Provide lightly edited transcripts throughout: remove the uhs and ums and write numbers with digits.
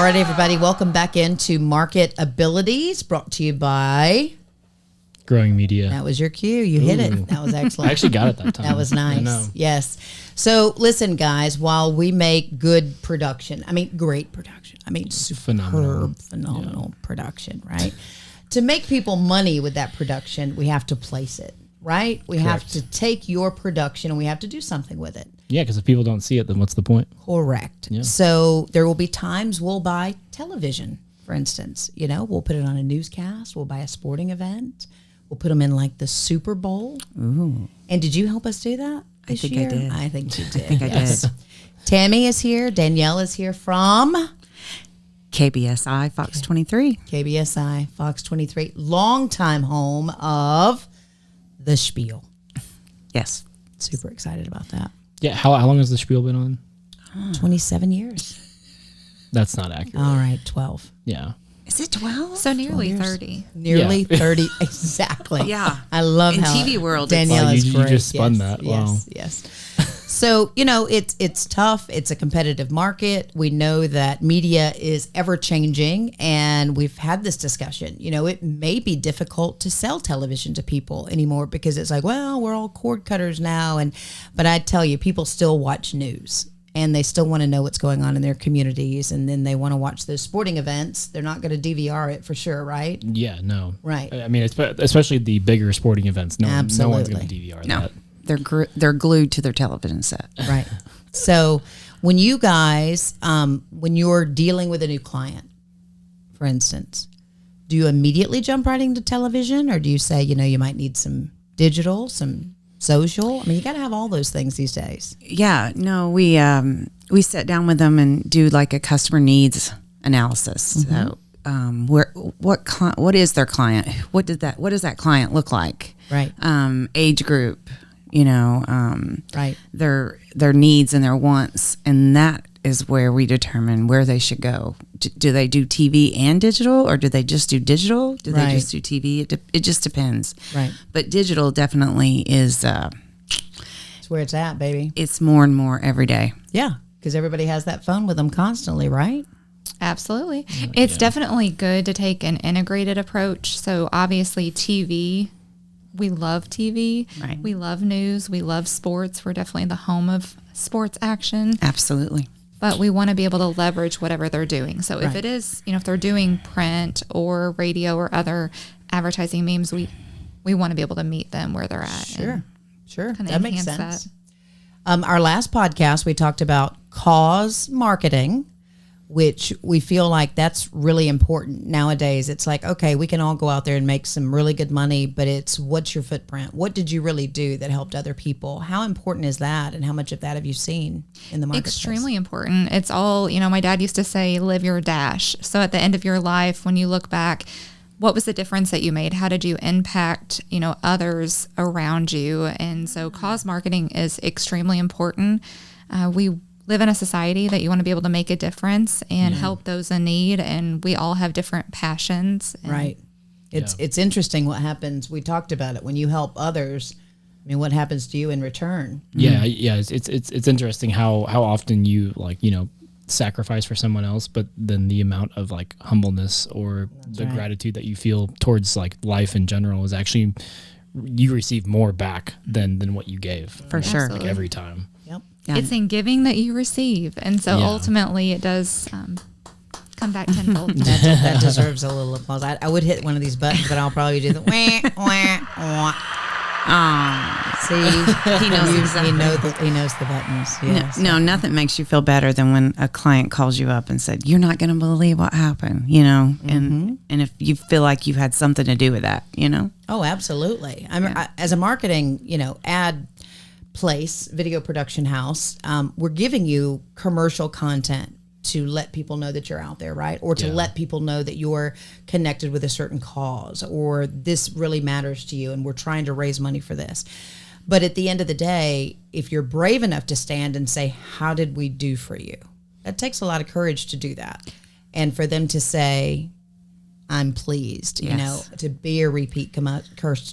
right, everybody, welcome back into MarketAbilities, brought to you by Growing Media. That was your cue. You hit it. That was excellent. I actually got it that time. That was nice. Yes. So listen, guys, while we make good production, I mean, great production, I mean, phenomenal production, right? To make people money with that production, we have to place it, right? We have to take your production and we have to do something with it. Yeah, because if people don't see it, then what's the point? Correct. Yeah. So there will be times we'll buy television, for instance. You know, we'll put it on a newscast. We'll buy a sporting event. We'll put them in like the Super Bowl. Ooh. And did you help us do that this year? I did. I think you did. I think I did. Tammy is here. Danielle is here from KBSI, Fox 23. KBSI, Fox 23. Longtime home of The Spiel. Yes. Super excited about that. Yeah, how long has the Spiel been on? 27 years. That's not accurate. All right, 12. Yeah. Is it 12? So nearly 30. Nearly 30, exactly. Yeah. I love in how TV world, Danielle is great. You just spun that. Wow. Yes. So, you know, it's tough. It's a competitive market. We know that media is ever changing, and we've had this discussion. You know, it may be difficult to sell television to people anymore because it's like, well, we're all cord cutters now. But I tell you, people still watch news. And they still want to know what's going on in their communities. And then they want to watch those sporting events. They're not going to DVR it for sure, right? Yeah, no. Right. I mean, especially the bigger sporting events. No one's going to DVR that. They're glued to their television set. Right. So when you guys, when you're dealing with a new client, for instance, do you immediately jump right into television? Or do you say, you know, you might need some digital, some social? I mean, you got to have all those things these days. Yeah, no, we sit down with them and do like a customer needs analysis. Mm-hmm. So, what is their client? What does that client look like? Right. Age group, you know, right. Their needs and their wants, and that is where we determine where they should go. Do they do TV and digital, or do they just do digital? Do they just do TV? It just depends. Right. But digital definitely is. It's where it's at, baby. It's more and more every day. Yeah, because everybody has that phone with them constantly, right? Absolutely. It's definitely good to take an integrated approach. So obviously TV, we love TV. Right. We love news. We love sports. We're definitely the home of sports action. Absolutely. But we want to be able to leverage whatever they're doing. So if it is, you know, if they're doing print or radio or other advertising means, we want to be able to meet them where they're at. Sure. That makes sense. Our last podcast, we talked about cause marketing, which we feel like that's really important nowadays. It's like, okay, we can all go out there and make some really good money, but it's what's your footprint? What did you really do that helped other people? How important is that? And how much of that have you seen in the marketplace? Extremely important. It's all, you know, my dad used to say, live your dash. So at the end of your life, when you look back, what was the difference that you made? How did you impact, you know, others around you? And so cause marketing is extremely important. We live in a society that you want to be able to make a difference and help those in need. And we all have different passions. Right. It's interesting what happens. We talked about it. When you help others, I mean, what happens to you in return? Yeah. Yeah. It's interesting how often you sacrifice for someone else, but then the amount of like humbleness or gratitude that you feel towards like life in general is actually, you receive more back than what you gave. For sure. Like every time. Yep. Yeah. It's in giving that you receive. And so ultimately it does come back tenfold. That deserves a little applause. I would hit one of these buttons, but I'll probably do the wah, wah, wah. See, he knows the buttons. Yes. No, nothing makes you feel better than when a client calls you up and said, you're not going to believe what happened, you know, and if you feel like you've had something to do with that, you know? Oh, absolutely. As a marketing, ad place, video production house, we're giving you commercial content to let people know that you're out there, right? Or to let people know that you're connected with a certain cause, or this really matters to you and we're trying to raise money for this. But at the end of the day, if you're brave enough to stand and say, how did we do for you? That takes a lot of courage to do that. And for them to say, I'm pleased, to be a repeat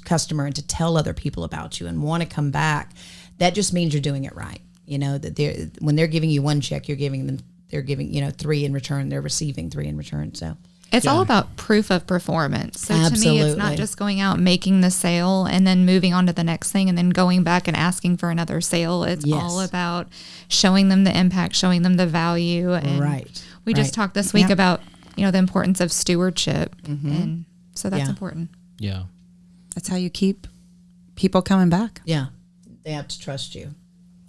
customer and to tell other people about you and want to come back, that just means you're doing it right. That when they're giving you one check, you're giving them they're giving, 3 in return. They're receiving 3 in return. So it's all about proof of performance. So Absolutely. To me, it's not just going out, making the sale and then moving on to the next thing and then going back and asking for another sale. It's all about showing them the impact, showing them the value. And we just talked this week about, the importance of stewardship. And so that's important. Yeah. That's how you keep people coming back. Yeah. They have to trust you.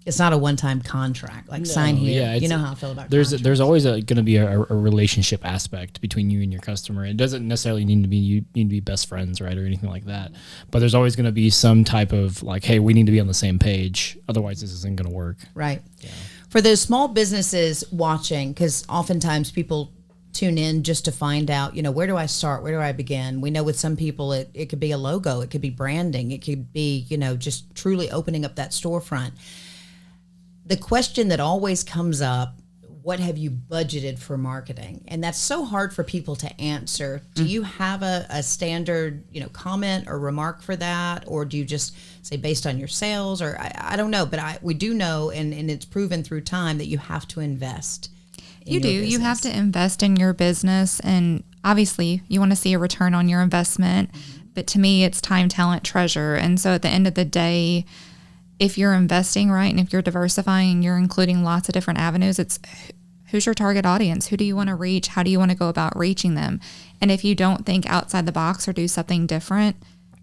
It's not a one-time contract, like sign here. Yeah, you know how I feel about there's always going to be a relationship aspect between you and your customer. It doesn't necessarily need to be you need to be best friends, right, or anything like that. But there's always going to be some type of like, hey, we need to be on the same page. Otherwise, this isn't going to work. Right. Yeah. For those small businesses watching, because oftentimes people tune in just to find out, where do I start? Where do I begin? We know with some people, it could be a logo. It could be branding. It could be, just truly opening up that storefront. The question that always comes up, what have you budgeted for marketing? And that's so hard for people to answer. Do you have a standard, comment or remark for that? Or do you just say based on your sales? Or I don't know, but we do know, and it's proven through time that you have to invest. You do. You have to invest in your business. And obviously you want to see a return on your investment. But to me, it's time, talent, treasure. And so at the end of the day, if you're investing right and if you're diversifying, you're including lots of different avenues, it's who's your target audience? Who do you want to reach? How do you want to go about reaching them? And if you don't think outside the box or do something different,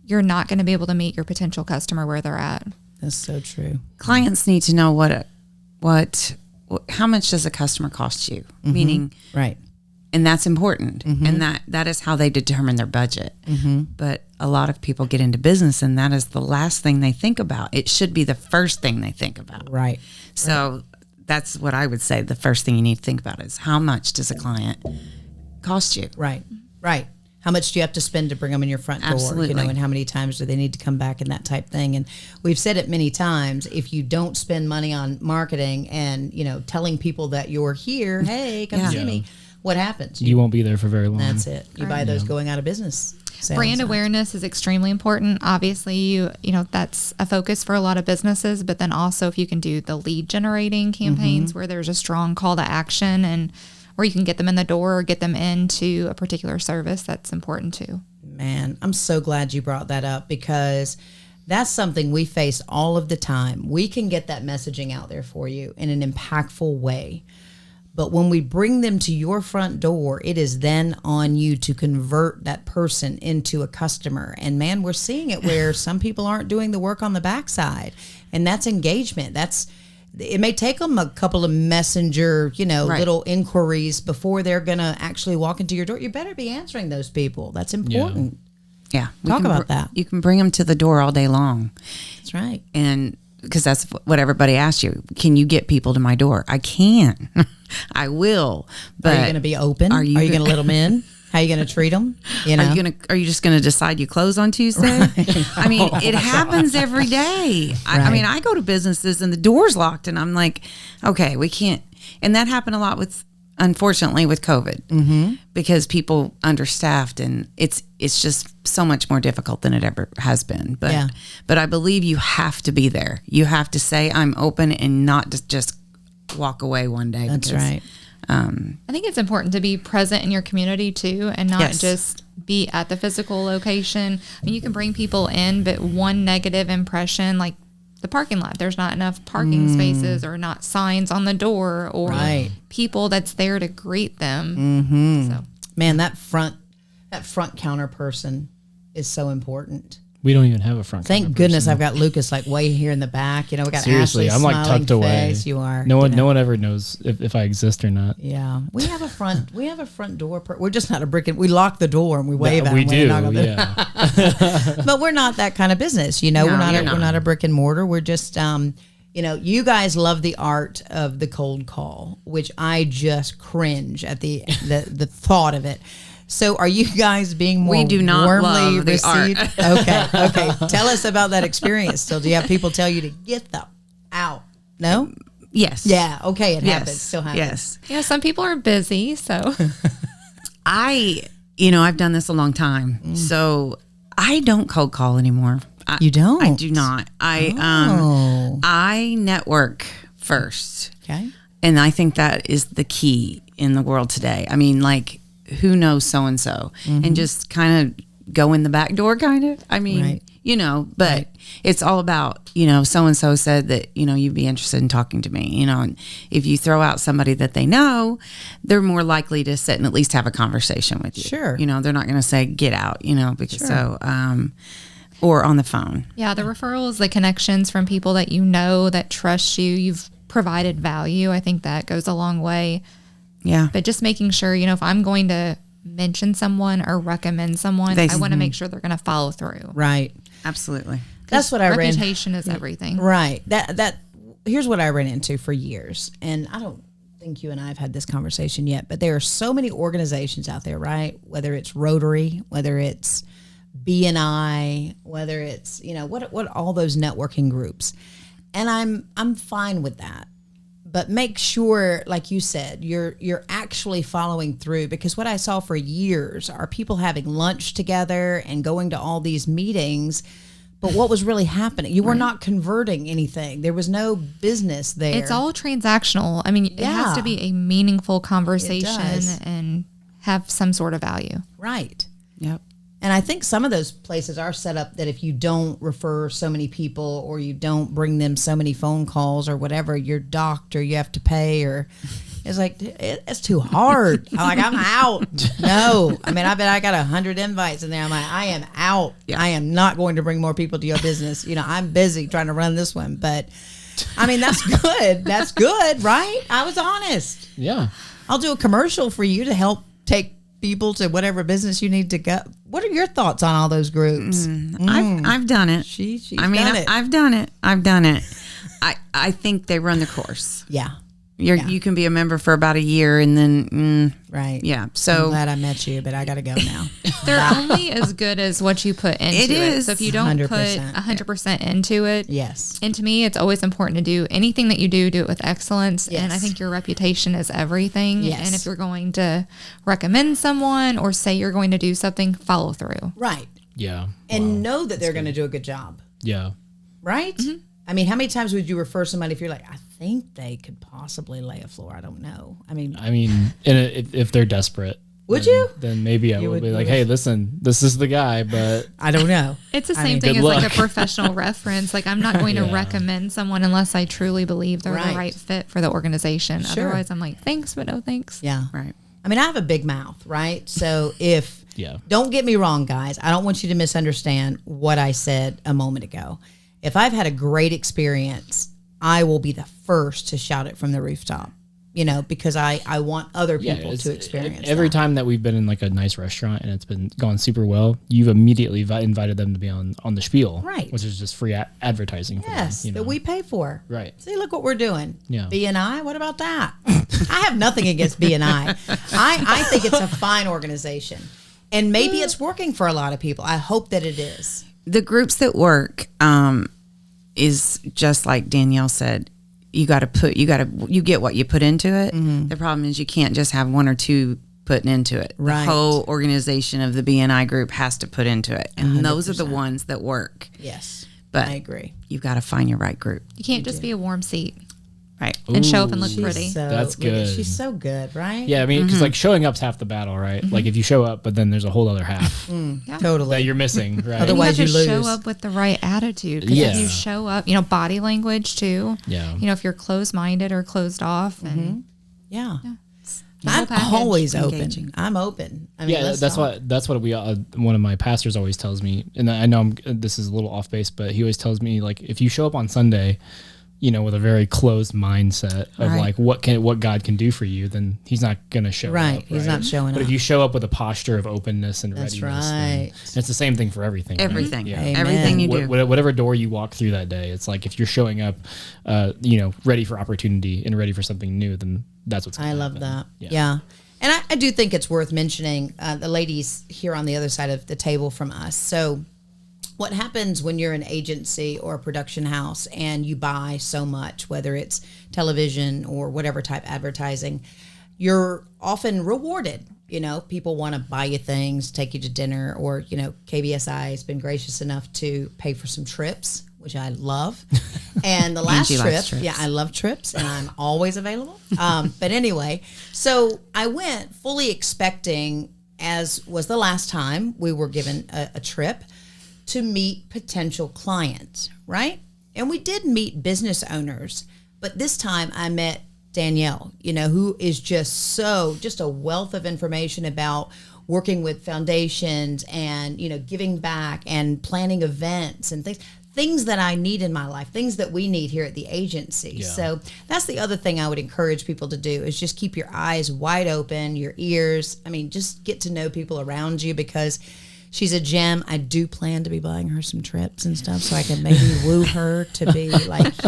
you're not going to be able to meet your potential customer where they're at. That's so true. Clients need to know how much does a customer cost you? Meaning, right. And that's important. And that is how they determine their budget. But a lot of people get into business and that is the last thing they think about. It should be the first thing they think about. Right. So that's what I would say. The first thing you need to think about is how much does a client cost you? Right. Right. How much do you have to spend to bring them in your front door? Absolutely. And how many times do they need to come back and that type thing? And we've said it many times, if you don't spend money on marketing and, telling people that you're here, hey, come see me, what happens? You won't be there for very long. That's it. You buy those going out of business sales. Brand awareness is extremely important. Obviously, you know, that's a focus for a lot of businesses, but then also if you can do the lead generating campaigns where there's a strong call to action and or you can get them in the door or get them into a particular service, that's important too. Man, I'm so glad you brought that up because that's something we face all of the time. We can get that messaging out there for you in an impactful way. But when we bring them to your front door, it is then on you to convert that person into a customer. And man, we're seeing it where some people aren't doing the work on the backside. And that's engagement. It may take them a couple of messenger, little inquiries before they're going to actually walk into your door. You better be answering those people. That's important. Yeah. Talk about that. You can bring them to the door all day long. That's right. And because that's what everybody asks you. Can you get people to my door? I can. I will. But are you going to be open? Are you going to let them in? How are you going to treat them? Are you just going to decide you close on Tuesday? Right. I mean, it happens every day. I mean, I go to businesses and the door's locked and I'm like, okay, we can't. And that happened a lot unfortunately with COVID because people understaffed and it's just so much more difficult than it ever has been. But I believe you have to be there. You have to say I'm open and not just walk away one day. That's right. I think it's important to be present in your community too and not just be at the physical location. I mean, you can bring people in, but one negative impression, like the parking lot, there's not enough parking spaces or not signs on the door or people that's there to greet them. So, man, that front counter person is so important. We don't even have a front. Thank goodness I've got Lucas like way here in the back. We got seriously. Ashley's I'm like tucked away. You are. No one ever knows if I exist or not. Yeah, we have a front door. We're just not a brick. We lock the door and we wave at we them. We do. Yeah. But we're not that kind of business. We're not a brick and mortar. We're just you guys love the art of the cold call, which I just cringe at the thought of it. So are you guys being more we do not warmly love the received? art. Okay. Tell us about that experience still. Do you have people tell you to get the out? No? Yes. Yeah. Okay. It happens. Still happens. Yes. Yeah. Some people are busy. So I've done this a long time. So I don't cold call anymore. You don't? I do not. I network first. Okay. And I think that is the key in the world today. I mean, like, who knows so-and-so? And just kind of go in the back door, kind of. I mean, you know, but it's all about, you know, so-and-so said that, you know, you'd be interested in talking to me, you know, and if you throw out somebody that they know, they're more likely to sit and at least have a conversation with you. Sure. You know, they're not going to say, get out, you know, because or on the phone. Yeah, the referrals, the connections from people that you know that trust you, you've provided value. I think that goes a long way. Yeah. But just making sure, you know, if I'm going to mention someone or recommend someone, I want to make sure they're going to follow through. Right. Absolutely. That's what I ran. Reputation is everything. Right. Here's what I ran into for years. And I don't think you and I have had this conversation yet, but there are so many organizations out there, right? Whether it's Rotary, whether it's BNI, whether it's, you know, what all those networking groups. And I'm fine with that. But make sure, like you said, you're actually following through, because what I saw for years are people having lunch together and going to all these meetings, but what was really happening? You were not converting anything. There was no business there. It's all transactional. I mean, it has to be a meaningful conversation and have some sort of value. Right. Yep. And I think some of those places are set up that if you don't refer so many people or you don't bring them so many phone calls or whatever, you're docked or you have to pay, or it's like, it's too hard. I'm out. No. I mean, I bet I got 100 invites in there. I'm like, I am out. Yeah. I am not going to bring more people to your business. You know, I'm busy trying to run this one. But I mean, that's good. That's good, right? I was honest. Yeah. I'll do a commercial for you to help take people to whatever business you need to go. What are your thoughts on all those groups? I've done it. She's done it. I've done it. I've done it. I think they run the course. Yeah. You can be a member for about a year and then right. Yeah. So I'm glad I met you, but I got to go now. They're only as good as what you put into it. So if you don't 100%. Put 100% into it, yes. And to me, it's always important to do anything that you do it with excellence. Yes. And I think your reputation is everything. Yes. And if you're going to recommend someone or say you're going to do something, follow through. Right. Yeah. And know that they're going to do a good job. Yeah. Right? Mm-hmm. I mean, how many times would you refer somebody if you're like, I think they could possibly lay a floor? I don't know. I mean, and if they're desperate, would you? Then maybe I would be like, hey, listen, this is the guy, but I don't know. It's the same thing as like a professional reference. Like, I'm not going to recommend someone unless I truly believe they're the right fit for the organization. Sure. Otherwise, I'm like, thanks, but no thanks. Yeah. Right. I mean, I have a big mouth, right? So don't get me wrong, guys. I don't want you to misunderstand what I said a moment ago. If I've had a great experience, I will be the first to shout it from the rooftop, you know, because I want other people to experience every time that we've been in like a nice restaurant and it's been gone super well, you've immediately invited them to be on the spiel, right? Which is just free advertising for them, you know? That we pay for, right? See, look what we're doing. Yeah. BNI, what about that? I have nothing against BNI. I think it's a fine organization, and maybe it's working for a lot of people. I hope that it is. The groups that work is just like Danielle said. You get what you put into it. Mm-hmm. The problem is you can't just have one or two putting into it. Right. The whole organization of the BNI group has to put into it, and 100%. Those are the ones that work. Yes, but I agree. You've got to find your right group. You can't just be a warm seat. Right. And show up and look pretty. That's good. She's so good, right? Yeah, I mean, because like showing up's half the battle, right? Mm-hmm. Like if you show up, but then there's a whole other half totally that you're missing, right? Otherwise, you lose. have to show up with the right attitude. Because if you show up, you know, body language too. Yeah. You know, if you're closed-minded or closed off, and I'm always open. I'm open. I mean, that's what one of my pastors always tells me, and I know this is a little off base, but he always tells me, like, if you show up on Sunday, you know, with a very closed mindset of like what God can do for you, then He's not going to show up. Right. He's not showing up. But if you show up with a posture of openness and readiness, then it's the same thing for everything. Everything. Right? Yeah. Everything you do. Whatever door you walk through that day, it's like if you're showing up, you know, ready for opportunity and ready for something new, then that's what's going to happen. I love that. Yeah. And I do think it's worth mentioning the ladies here on the other side of the table from us. So what happens when you're an agency or a production house and you buy so much, whether it's television or whatever type advertising, you're often rewarded. You know, people want to buy you things, take you to dinner, or, you know, KBSI has been gracious enough to pay for some trips, which I love. And the last Angie likes trip, trips. I love trips and I'm always available. But anyway, so I went fully expecting, as was the last time we were given a trip, to meet potential clients, right? And we did meet business owners, but this time I met Danielle, who is just a wealth of information about working with foundations and, giving back and planning events and things that I need in my life, things that we need here at the agency. Yeah. So that's the other thing I would encourage people to do, is just keep your eyes wide open, your ears. I mean, just get to know people around you, because she's a gem. I do plan to be buying her some trips and stuff so I can maybe woo her to be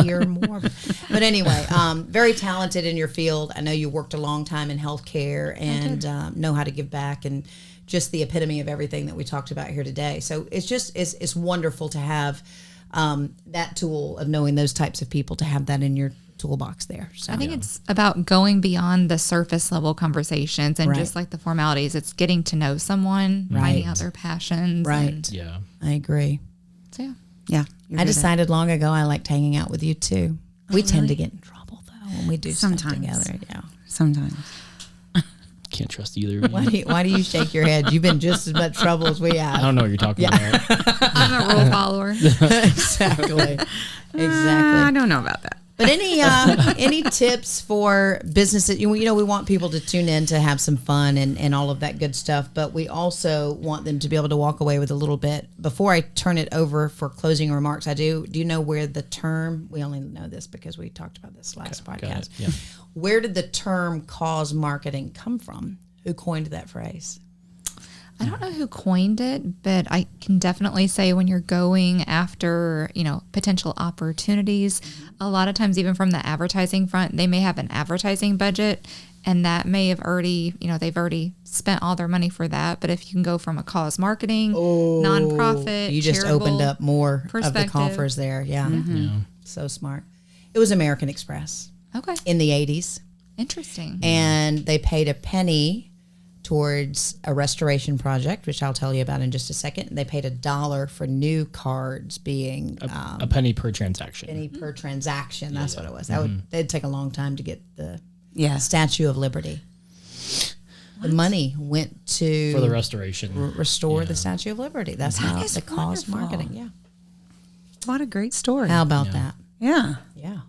here more. But anyway, very talented in your field. I know you worked a long time in healthcare and know how to give back, and just the epitome of everything that we talked about here today. So it's wonderful to have that tool of knowing those types of people, to have that in your toolbox there. So I think it's about going beyond the surface level conversations and just like the formalities. It's getting to know someone, finding out their passions. Right. Yeah. I agree. So Yeah. I decided long ago I liked hanging out with you too. We tend to get in trouble though when we do stuff together. Yeah. Sometimes. Can't trust either of you. Why do you shake your head? You've been just as much trouble as we I have. don't know what you're talking about. I'm a rule follower. Exactly. I don't know about that. But any tips for businesses? We want people to tune in to have some fun and all of that good stuff, but we also want them to be able to walk away with a little bit. Before I turn it over for closing remarks, do you know where the term, we only know this because we talked about this last podcast. Yeah. Where did the term cause marketing come from? Who coined that phrase? I don't know who coined it, but I can definitely say when you're going after, potential opportunities, a lot of times, even from the advertising front, they may have an advertising budget, and that may have already, they've already spent all their money for that. But if you can go from a cause marketing, nonprofit, you just opened up more of the coffers there. Yeah. Yeah. So smart. It was American Express Okay. in the 80s. Interesting. And they paid a penny towards a restoration project, which I'll tell you about in just a second. They paid $1 for new cards being A penny per transaction. penny per transaction. That's what it was. They'd take a long time to get the Yeah. Statue of Liberty. The money went to For the restoration. restore the Statue of Liberty. That's how is the cause wonderful. marketing. Yeah. What a great story. How about that? Yeah. Yeah.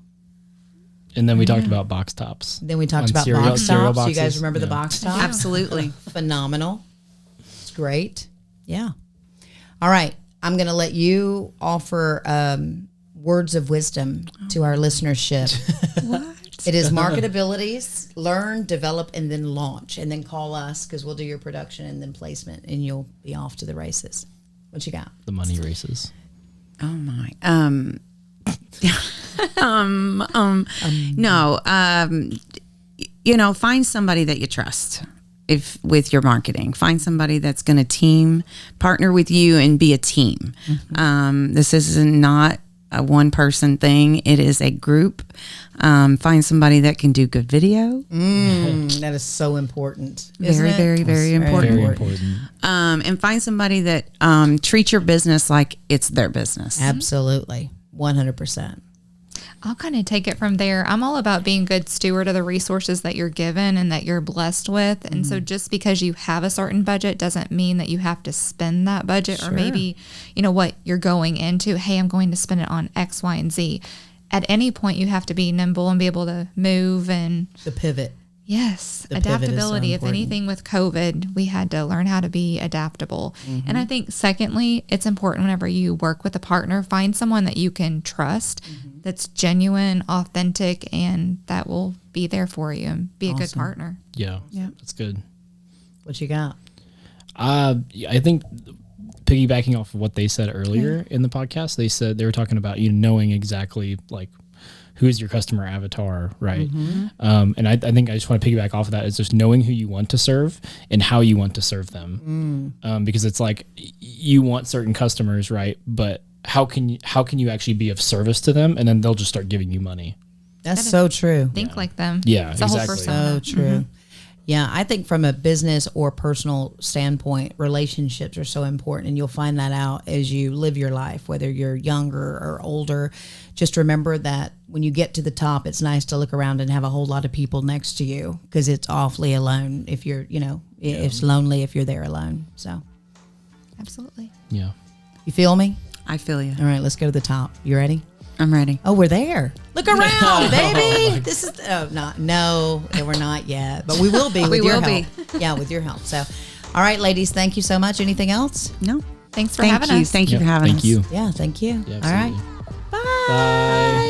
And then we talked about box tops. Then we talked On about cereal box cereal tops. You guys boxes. remember the Yeah. box top? Absolutely. Phenomenal. It's great. Yeah. All right. I'm going to let you offer words of wisdom to our listenership. What? It is MarketAbilities. Learn, develop, and then launch. And then call us, because we'll do your production and then placement, and you'll be off to the races. What you got? The money races. Oh my. No. Find somebody that you trust. If with your marketing, find somebody that's going to partner with you and be a team. This is not a one person thing. It is a group. Find somebody that can do good video. That is so important. Isn't Very, it? very, very important. Very important. And find somebody that treats your business like it's their business. Absolutely. 100%. I'll kind of take it from there. I'm all about being good steward of the resources that you're given and that you're blessed with. And so just because you have a certain budget doesn't mean that you have to spend that budget, or maybe, what you're going into. Hey, I'm going to spend it on X, Y, and Z. At any point, you have to be nimble and be able to move and The pivot. yes, The pivot is so adaptability. If important. anything, with COVID, we had to learn how to be adaptable. And I think, secondly, it's important whenever you work with a partner, find someone that you can trust, that's genuine, authentic, and that will be there for you and be a good partner. Yeah. Yeah. That's good. What you got? I think piggybacking off of what they said earlier in the podcast, they were talking about knowing exactly like who's your customer avatar, right? And I think I just want to piggyback off of that is just knowing who you want to serve and how you want to serve them, because it's like you want certain customers, right? But how can you actually be of service to them, and then they'll just start giving you money. That's so true. Think like them. Yeah, It's a whole exactly. persona. So true. Yeah, I think from a business or personal standpoint, relationships are so important, and you'll find that out as you live your life, whether you're younger or older. Just remember that when you get to the top, it's nice to look around and have a whole lot of people next to you, because it's awfully alone if you're, it's lonely if you're there alone. So, Absolutely. Yeah. you feel me? I feel you. All right, let's go to the top. You ready? I'm ready. Oh, we're there. Look around, baby. This is no, we're not yet, but we will be. With your help. Yeah, with your help. So, all right, ladies, thank you so much. Anything else? No. Thanks for having us. Thank you for having us. Thank you. Yeah, thank you. Yeah, all right. absolutely. Bye. Bye.